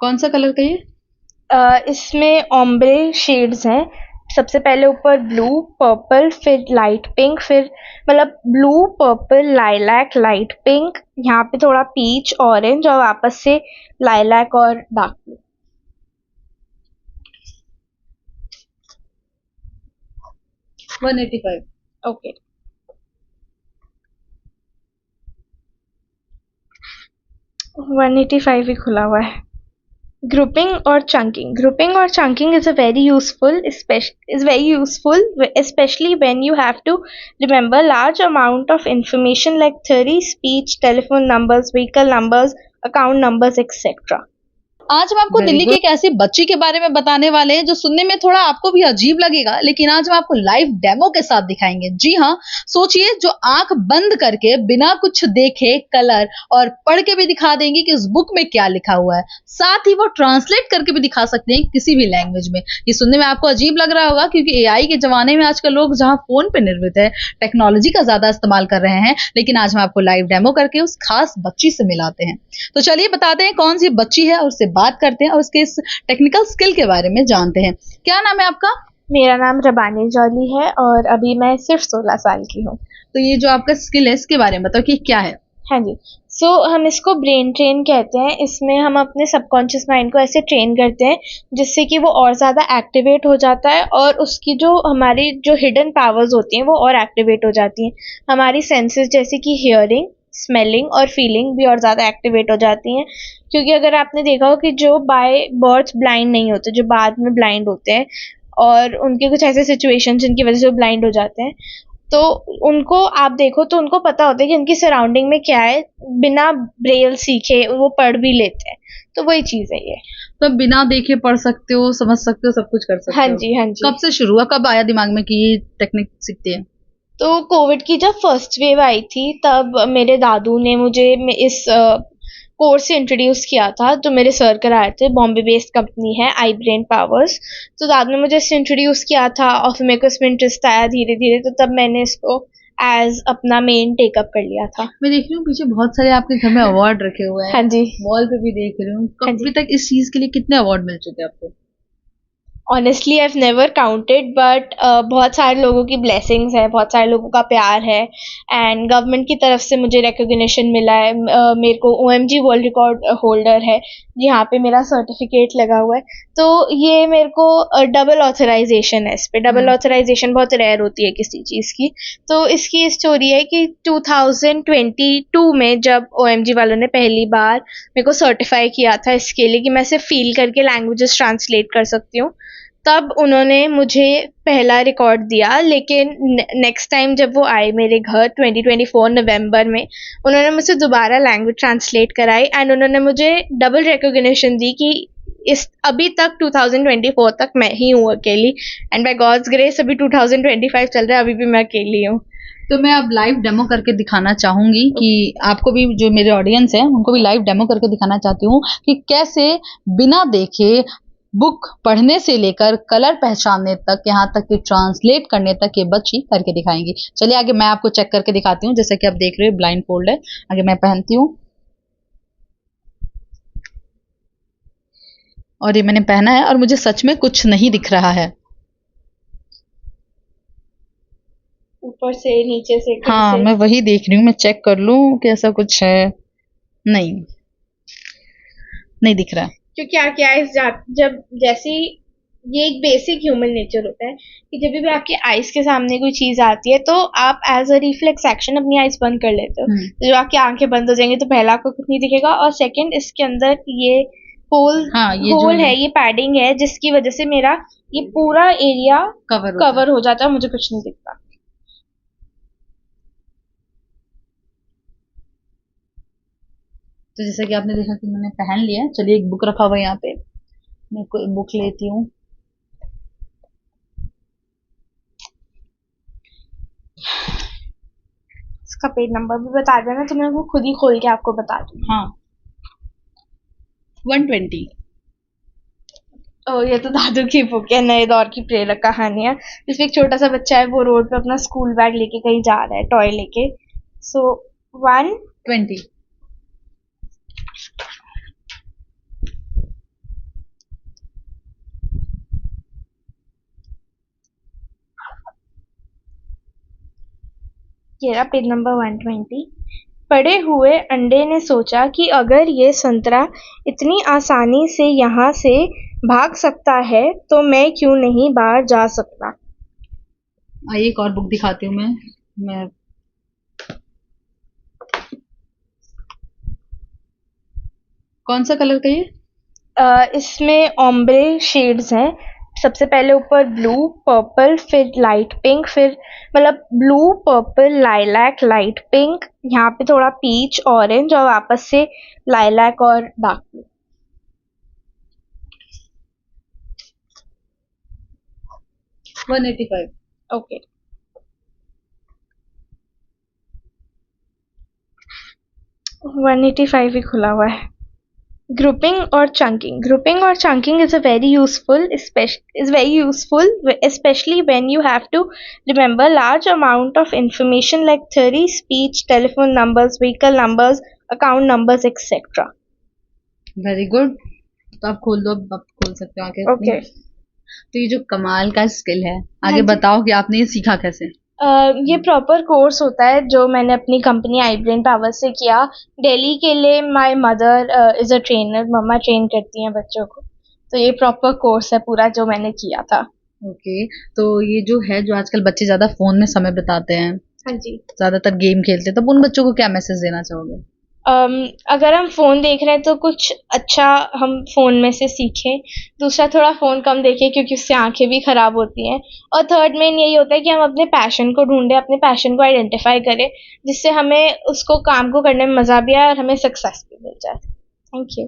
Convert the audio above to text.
कौन सा कलर का ये? इसमें ओम्ब्रे शेड्स हैं। सबसे पहले ऊपर ब्लू, पर्पल, फिर लाइट पिंक, फिर मतलब blue, purple, lilac, light pink, यहाँ पे थोड़ा पीच, ऑरेंज और वापस से लाइलैक और डार्क ब्लू। 185। ओके, 185 ही खुला हुआ है। Grouping or chunking is very useful, especially when you have to remember large amount of information like theory, speech, telephone numbers, vehicle numbers, account numbers, etc. आज हम आपको दिल्ली की एक ऐसी बच्ची के बारे में बताने वाले हैं जो सुनने में थोड़ा आपको भी अजीब लगेगा, लेकिन आज हम आपको लाइव डेमो के साथ दिखाएंगे। जी हाँ, सोचिए, जो आंख बंद करके बिना कुछ देखे कलर और पढ़ के भी दिखा देंगी कि उस बुक में क्या लिखा हुआ है, साथ ही वो ट्रांसलेट करके भी दिखा सकते हैं किसी भी लैंग्वेज में। ये सुनने में आपको अजीब लग रहा होगा क्योंकि एआई के जमाने में आजकल लोग जहाँ फोन पे निर्मित है, टेक्नोलॉजी का ज्यादा इस्तेमाल कर रहे हैं, लेकिन आज हम आपको लाइव डेमो करके उस खास बच्ची से मिलाते हैं। तो चलिए बताते हैं कौन सी बच्ची है और उससे बात करते हैं और उसके इस टेक्निकल स्किल के बारे में जानते हैं। क्या नाम है आपका? मेरा नाम रबानी जॉली है और अभी मैं सिर्फ 16 साल की हूँ। तो ये जो आपका स्किल है इसके बारे में बताओ कि क्या है? हाँ जी, हम इसको ब्रेन ट्रेन कहते हैं। इसमें हम अपने सबकॉन्शियस माइंड को ऐसे ट्रेन करते हैं जिससे कि वो और ज़्यादा एक्टिवेट हो जाता है और उसकी जो हमारी जो हिडन पावर्स होती हैं वो और एक्टिवेट हो जाती हैं। हमारी सेंसेस जैसे कि हियरिंग, स्मेलिंग और फीलिंग भी और ज़्यादा एक्टिवेट हो जाती हैं। क्योंकि अगर आपने देखा हो कि जो बाय बर्थ ब्लाइंड नहीं होते, जो बाद में ब्लाइंड होते हैं और उनके कुछ ऐसे सिचुएशन जिनकी वजह से वो ब्लाइंड हो जाते हैं, तो उनको आप देखो तो उनको पता होता है कि उनकी सराउंडिंग में क्या है, बिना ब्रेल सीखे वो पढ़ भी लेते हैं। तो वही चीज़ है ये। तो बिना देखे पढ़ सकते हो, समझ सकते हो, सब कुछ कर सकते हो। हाँ जी, हाँ जी। कब से शुरू हुआ, कब आया दिमाग में कि ये टेक्निक सीखते हैं? तो कोविड की जब फर्स्ट वेव आई थी तब मेरे दादू ने मुझे इस कोर्स से इंट्रोड्यूस किया था, जो मेरे सर कराए थे। बॉम्बे बेस्ड कंपनी है आई ब्रेन पावर्स। तो दादू ने मुझे इससे इंट्रोड्यूस किया था और फिर मेरे को इसमें इंटरेस्ट आया धीरे धीरे, तो तब मैंने इसको एज अपना मेन टेकअप कर लिया था। मैं देख रही हूँ पीछे बहुत सारे आपके घर में अवार्ड रखे हुए हैं। हाँ जी, वॉल पे भी देख रही हूँ। हाँ अभी तक इस चीज के लिए कितने अवार्ड मिल चुके हैं आपको? Honestly I have never counted, but बहुत सारे लोगों की ब्लेसिंग्स है, बहुत सारे लोगों का प्यार है एंड गवर्नमेंट की तरफ से मुझे रिकॉग्निशन मिला है। मेरे को OMG वर्ल्ड रिकॉर्ड होल्डर है जहाँ पे मेरा सर्टिफिकेट लगा हुआ है। तो ये मेरे को डबल ऑथराइजेशन है। इस पे डबल ऑथराइजेशन बहुत रेयर होती है किसी चीज़ की। तो इसकी स्टोरी है कि 2022 में जब OMG वालों ने पहली बार मेरे को सर्टिफाई किया था इसके लिए कि मैं सिर्फ फील करके लैंग्वेजेस ट्रांसलेट कर सकती हूँ, तब उन्होंने मुझे पहला रिकॉर्ड दिया। लेकिन नेक्स्ट टाइम जब वो आए मेरे घर 2024 नवंबर में, उन्होंने मुझसे दोबारा लैंग्वेज ट्रांसलेट कराई एंड उन्होंने मुझे डबल रिकॉग्निशन दी कि इस अभी तक 2024 तक मैं ही हूँ अकेली, एंड बाय गॉड्स ग्रेस अभी 2025 चल रहा है, अभी भी मैं अकेली हूँ। तो मैं अब लाइव डेमो करके दिखाना चाहूंगी कि आपको भी, जो मेरे ऑडियंस है उनको भी लाइव डेमो करके दिखाना चाहती हूँ कि कैसे बिना देखे बुक पढ़ने से लेकर कलर पहचानने तक, यहाँ तक कि ट्रांसलेट करने तक ये बच्ची करके दिखाएंगी। चलिए आगे मैं आपको चेक करके दिखाती हूँ। जैसे कि आप देख रहे हो ब्लाइंड फोल्ड है, आगे मैं पहनती हूँ और ये मैंने पहना है और मुझे सच में कुछ नहीं दिख रहा है। ऊपर से नीचे से हाँ, मैं वही देख रही हूँ, मैं चेक कर लूँ कि ऐसा कुछ है। नहीं दिख रहा। क्योंकि क्या है जब जैसी ये एक बेसिक ह्यूमन नेचर होता है कि जब भी आपके आइज के सामने कोई चीज आती है तो आप एज अ रिफ्लेक्स एक्शन अपनी आइज बंद कर लेते हो। तो जब आपकी आंखें बंद हो जाएंगी तो पहला आपको कुछ नहीं दिखेगा, और सेकंड इसके अंदर ये होल है, ये पैडिंग है जिसकी वजह से मेरा ये पूरा एरिया कवर हो जाता है, मुझे कुछ नहीं दिखता। तो जैसा कि आपने देखा कि मैंने पहन लिया। चलिए, एक बुक रखा हुआ है यहाँ पे, मैं कोई बुक लेती हूँ। इसका पेज नंबर भी बता देना तो मैं वो खुद ही खोल के आपको बता दूँ। हाँ, 120। ये तो दादू की बुक है, नए दौर की प्रेरक कहानियां, जिसमें एक छोटा सा बच्चा है, वो रोड पे अपना स्कूल बैग लेके कहीं जा रहा है, टॉय लेके। सो 120। ये रहा पेज नंबर 120। पड़े हुए अंडे ने सोचा कि अगर ये संतरा इतनी आसानी से यहाँ से भाग सकता है तो मैं क्यों नहीं बाहर जा सकता। आइए एक और बुक दिखाती हूँ मैं कौन सा कलर का ये? इसमें ओम्ब्रे शेड्स हैं। सबसे पहले ऊपर ब्लू, पर्पल, फिर लाइट पिंक, फिर मतलब blue, purple, lilac, light pink, यहाँ पे थोड़ा पीच, ऑरेंज और वापस से लाइलैक और डार्क ब्लू। 185। ओके, 185 ही खुला हुआ है। Grouping or chunking. Grouping or chunking is very useful, especially when you have to remember large amount of information like theory, speech, telephone numbers, vehicle numbers, account numbers, etc. Very good. तो आप खोल दो, अब आप खोल सकते हो आगे अपनी। Okay. तो ये जो कमाल का स्किल है, हाँ आगे जी। बताओ कि आपने ये सीखा कैसे? ये प्रॉपर कोर्स होता है जो मैंने अपनी कंपनी iBrain Power से किया। दिल्ली के लिए my mother is a trainer, mama train करती हैं बच्चों को। तो ये प्रॉपर कोर्स है पूरा जो मैंने किया था। ओके, तो ये जो है, जो आजकल बच्चे ज्यादा फोन में समय बिताते हैं, हाँ जी। ज्यादातर गेम खेलते हैं, तब उन बच्चों को क्या मैसेज देना चाहोगे? अगर हम फ़ोन देख रहे हैं तो कुछ अच्छा हम फ़ोन में से सीखें। दूसरा, थोड़ा फ़ोन कम देखें क्योंकि उससे आंखें भी ख़राब होती हैं। और थर्ड मेन यही होता है कि हम अपने पैशन को ढूंढें, अपने पैशन को आइडेंटिफाई करें, जिससे हमें उसको काम को करने में मज़ा भी आए और हमें सक्सेस भी मिल जाए। Thank you.